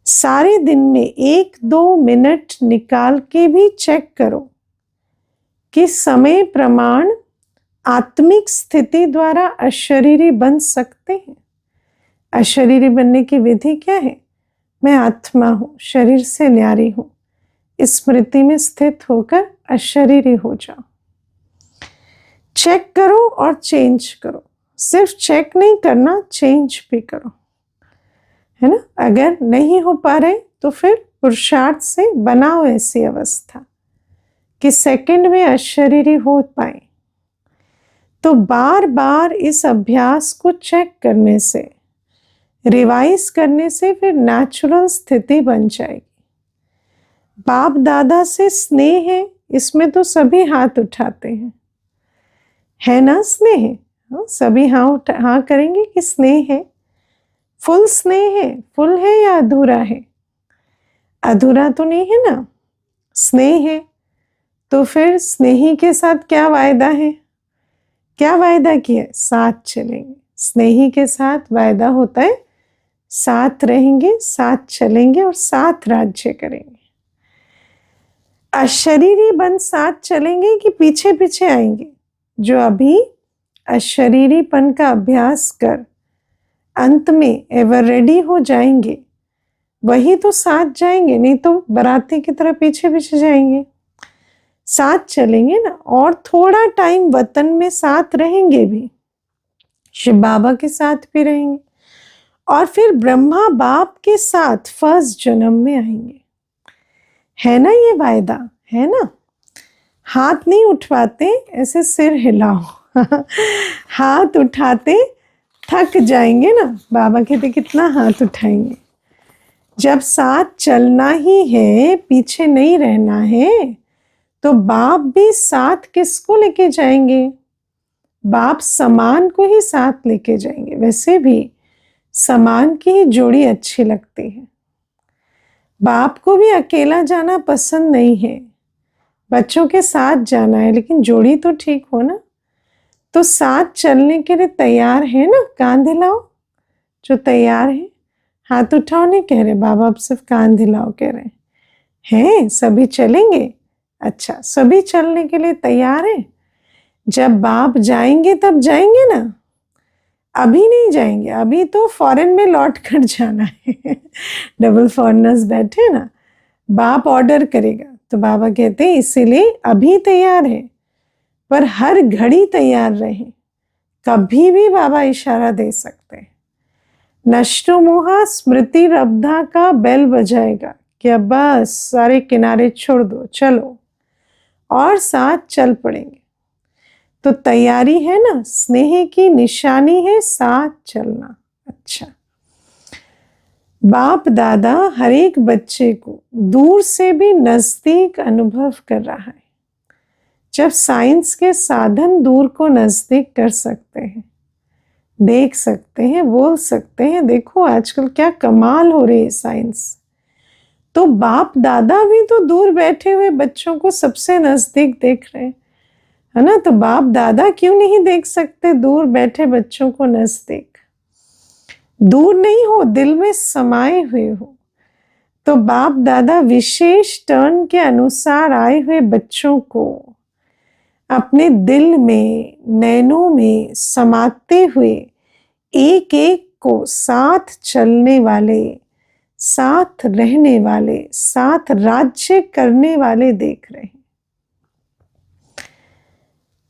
सारे दिन में 1-2 मिनट निकाल के भी चेक करो कि समय प्रमाण आत्मिक स्थिति द्वारा अशरीरी बन सकते हैं। अशरीरी बनने की विधि क्या है? मैं आत्मा हूं, शरीर से न्यारी हूं, स्मृति में स्थित होकर अशरीरी हो जाओ। चेक करो और चेंज करो। सिर्फ चेक नहीं करना, चेंज भी करो, है ना। अगर नहीं हो पा रहे तो फिर पुरुषार्थ से बनाओ ऐसी अवस्था कि सेकंड में अशरीरी हो पाए। तो बार बार इस अभ्यास को चेक करने से, रिवाइज करने से फिर नेचुरल स्थिति बन जाएगी। बाप दादा से स्नेह है, इसमें तो सभी हाथ उठाते हैं, है ना स्नेह? सभी हाँ करेंगे कि स्नेह है। फुल स्नेह है, फुल है या अधूरा है? अधूरा तो नहीं है ना, स्नेह है। तो फिर स्नेही के साथ क्या वायदा है? क्या वायदा किया? साथ चलेंगे। स्नेही के साथ वायदा होता है साथ रहेंगे, साथ चलेंगे और साथ राज्य करेंगे। अशरीरी बन साथ चलेंगे कि पीछे पीछे आएंगे? जो अभी अशरीरीपन का अभ्यास कर अंत में एवर रेडी हो जाएंगे वही तो साथ जाएंगे, नहीं तो बराती की तरह पीछे पीछे जाएंगे। साथ चलेंगे ना, और थोड़ा टाइम वतन में साथ रहेंगे भी, शिव बाबा के साथ भी रहेंगे, और फिर ब्रह्मा बाप के साथ फर्स्ट जन्म में आएंगे। है ना ये वायदा? है ना। हाथ नहीं उठवाते, ऐसे सिर हिलाओ हाथ उठाते थक जाएंगे ना। बाबा कहते कितना हाथ उठाएंगे। जब साथ चलना ही है, पीछे नहीं रहना है, तो बाप भी साथ किसको लेके जाएंगे? बाप समान को ही साथ लेके जाएंगे। वैसे भी समान की ही जोड़ी अच्छी लगती है। बाप को भी अकेला जाना पसंद नहीं है, बच्चों के साथ जाना है, लेकिन जोड़ी तो ठीक हो ना। तो साथ चलने के लिए तैयार है ना? कान हिलाओ जो तैयार है। हाथ उठाओ नहीं कह रहे बाबा, अब सिर्फ कान हिलाओ कह रहे हैं। सभी चलेंगे? अच्छा, सभी चलने के लिए तैयार है। जब बाप जाएंगे तब जाएंगे ना, अभी नहीं जाएंगे। अभी तो फॉरेन में लौट कर जाना है डबल फॉरेनर्स बैठे ना, बाप ऑर्डर करेगा तो बाबा कहते हैं इसीलिए अभी तैयार है, पर हर घड़ी तैयार रहे। कभी भी बाबा इशारा दे सकते हैं। नष्टो मोहा स्मृति रब्धा का बेल बजाएगा कि अब बस सारे किनारे छोड़ दो, चलो, और साथ चल पड़ेंगे। तो तैयारी है ना, स्नेह की निशानी है साथ चलना। अच्छा, बाप दादा हर एक बच्चे को दूर से भी नजदीक अनुभव कर रहा है। जब साइंस के साधन दूर को नजदीक कर सकते हैं, देख सकते हैं, बोल सकते हैं, देखो आजकल क्या कमाल हो रही है साइंस। तो बाप दादा भी तो दूर बैठे हुए बच्चों को सबसे नजदीक देख रहे हैं, है ना। तो बाप दादा क्यों नहीं देख सकते दूर बैठे बच्चों को नजदीक? दूर नहीं हो, दिल में समाये हुए हो। तो बाप दादा विशेष टर्न के अनुसार आए हुए बच्चों को अपने दिल में, नैनों में समाते हुए एक एक को साथ चलने वाले, साथ रहने वाले, साथ राज्य करने वाले देख रहे हैं।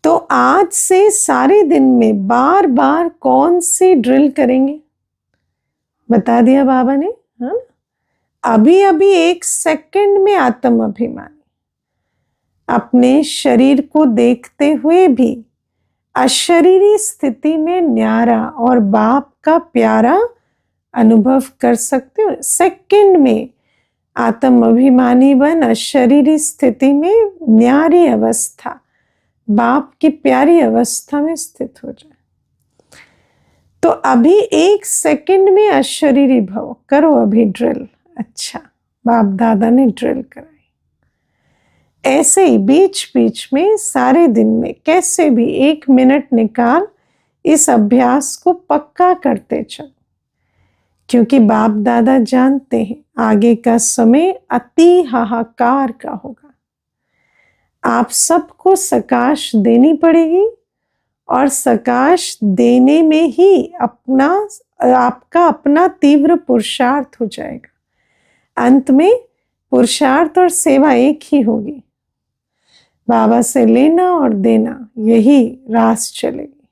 तो आज से सारे दिन में बार बार कौन सी ड्रिल करेंगे? बता दिया बाबा ने, हाँ। अभी अभी 1 सेकंड में आत्म अभिमानी, अपने शरीर को देखते हुए भी अशरीरी स्थिति में न्यारा और बाप का प्यारा अनुभव कर सकते हो। सेकंड में आत्म अभिमानी बन अशरीरी स्थिति में न्यारी अवस्था, बाप की प्यारी अवस्था में स्थित हो जाए। तो अभी 1 सेकंड में अशरीरी भव करो अभी ड्रिल। अच्छा, बाप दादा ने ड्रिल कराई। ऐसे ही बीच बीच में सारे दिन में कैसे भी 1 मिनट निकाल इस अभ्यास को पक्का करते चलो, क्योंकि बाप दादा जानते हैं आगे का समय अति हाहाकार का होगा। आप सबको सकाश देनी पड़ेगी और सकाश देने में ही आपका अपना तीव्र पुरुषार्थ हो जाएगा। अंत में पुरुषार्थ और सेवा एक ही होगी। बाबा से लेना और देना, यही रास चलेगी।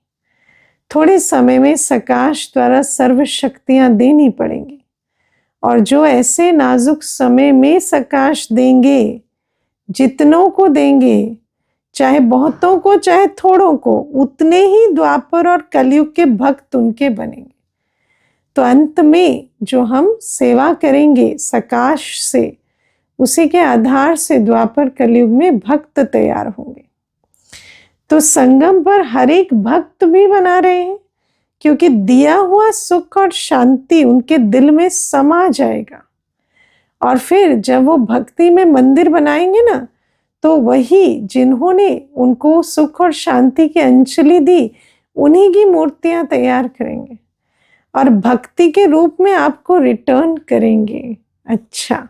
थोड़े समय में सकाश द्वारा सर्व शक्तियां देनी पड़ेंगी, और जो ऐसे नाजुक समय में सकाश देंगे, जितनों को देंगे, चाहे बहुतों को चाहे थोड़ों को, उतने ही द्वापर और कलयुग के भक्त उनके बनेंगे। तो अंत में जो हम सेवा करेंगे सकाश से, उसी के आधार से द्वापर कलयुग में भक्त तैयार होंगे। तो संगम पर हर एक भक्त भी बना रहे हैं, क्योंकि दिया हुआ सुख और शांति उनके दिल में समा जाएगा। और फिर जब वो भक्ति में मंदिर बनाएंगे ना, तो वही जिन्होंने उनको सुख और शांति की अंजलि दी, उन्हीं की मूर्तियां तैयार करेंगे और भक्ति के रूप में आपको रिटर्न करेंगे। अच्छा,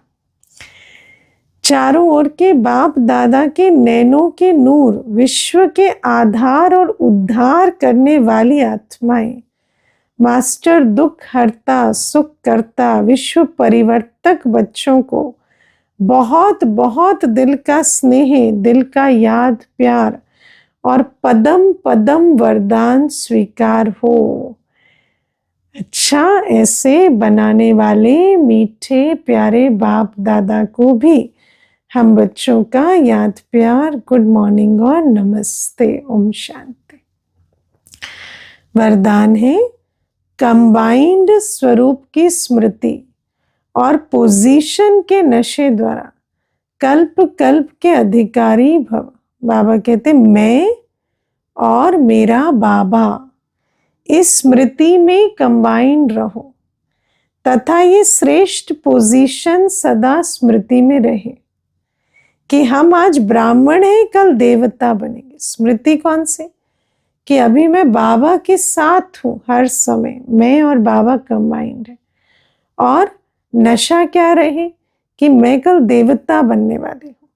चारों ओर के बाप दादा के नैनों के नूर, विश्व के आधार और उद्धार करने वाली आत्माएं, मास्टर दुख हरता सुख करता विश्व परिवर्तक बच्चों को बहुत बहुत दिल का स्नेह, दिल का याद प्यार और पदम पदम वरदान स्वीकार हो। अच्छा, ऐसे बनाने वाले मीठे प्यारे बाप दादा को भी हम बच्चों का याद प्यार, गुड मॉर्निंग और नमस्ते, ओम शांति। वरदान है कंबाइंड स्वरूप की स्मृति और पोजीशन के नशे द्वारा कल्प कल्प के अधिकारी भव। बाबा कहते मैं और मेरा बाबा इस स्मृति में कंबाइंड रहो तथा ये श्रेष्ठ पोजीशन सदा स्मृति में रहे कि हम आज ब्राह्मण हैं, कल देवता बनेंगे। स्मृति कौन से? कि अभी मैं बाबा के साथ हूँ, हर समय मैं और बाबा कंबाइंड है। और नशा क्या रहे? कि मैं कल देवता बनने वाली हूँ।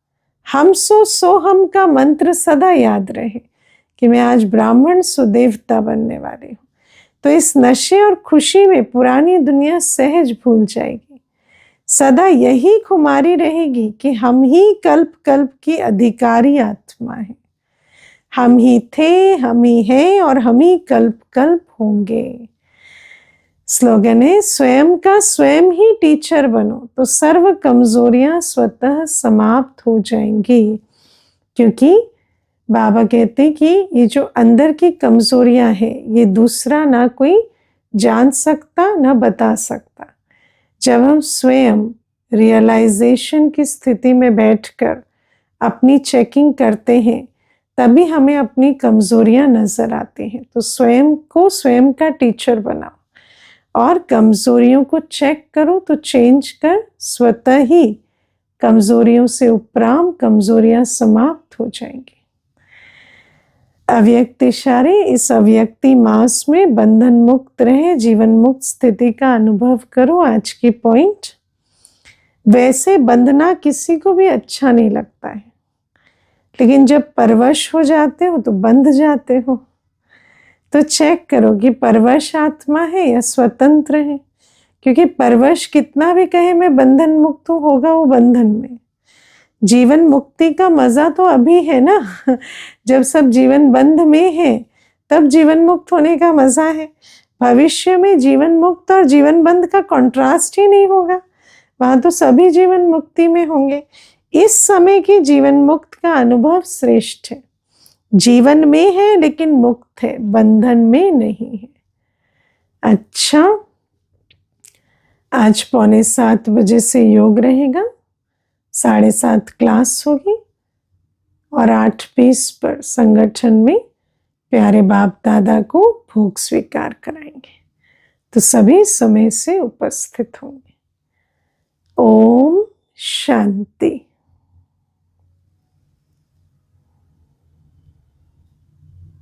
हम सो हम का मंत्र सदा याद रहे कि मैं आज ब्राह्मण सो देवता बनने वाली हूँ। तो इस नशे और खुशी में पुरानी दुनिया सहज भूल जाएगी। सदा यही खुमारी रहेगी कि हम ही कल्प कल्प की अधिकारी आत्मा है। हम ही थे, हम ही हैं और हम ही कल्प कल्प होंगे। स्लोगन है स्वयं का स्वयं ही टीचर बनो तो सर्व कमजोरियां स्वतः समाप्त हो जाएंगी। क्योंकि बाबा कहते कि ये जो अंदर की कमजोरियां हैं, ये दूसरा ना कोई जान सकता ना बता सकता। जब हम स्वयं रियलाइजेशन की स्थिति में बैठकर अपनी चेकिंग करते हैं, तभी हमें अपनी कमजोरियां नजर आती हैं। तो स्वयं को स्वयं का टीचर बनाओ और कमजोरियों को चेक करो, तो चेंज कर स्वतः ही कमजोरियों से उपराम कमजोरियां समाप्त हो जाएंगी। अव्यक्त इशारे, इस अव्यक्ति मास में बंधन मुक्त रहे, जीवन मुक्त स्थिति का अनुभव करो। आज की पॉइंट, वैसे बंधना किसी को भी अच्छा नहीं लगता है, लेकिन जब परवश हो जाते हो तो बंध जाते हो। तो चेक करो कि परवश आत्मा है या स्वतंत्र है, क्योंकि परवश कितना भी कहे मैं बंधन मुक्त हूँ, होगा वो बंधन में। जीवन मुक्ति का मजा तो अभी है ना, जब सब जीवन बंध में है तब जीवन मुक्त होने का मजा है। भविष्य में जीवन मुक्त और जीवन बंध का कॉन्ट्रास्ट ही नहीं होगा, वहां तो सभी जीवन मुक्ति में होंगे। इस समय की जीवन मुक्त का अनुभव श्रेष्ठ है। जीवन में है लेकिन मुक्त है, बंधन में नहीं है। अच्छा, आज 6:45 से योग रहेगा, 7:30 क्लास होगी और 8:20 पर संगठन में प्यारे बाप दादा को भोग स्वीकार कराएंगे, तो सभी समय से उपस्थित होंगे। ओम शांति।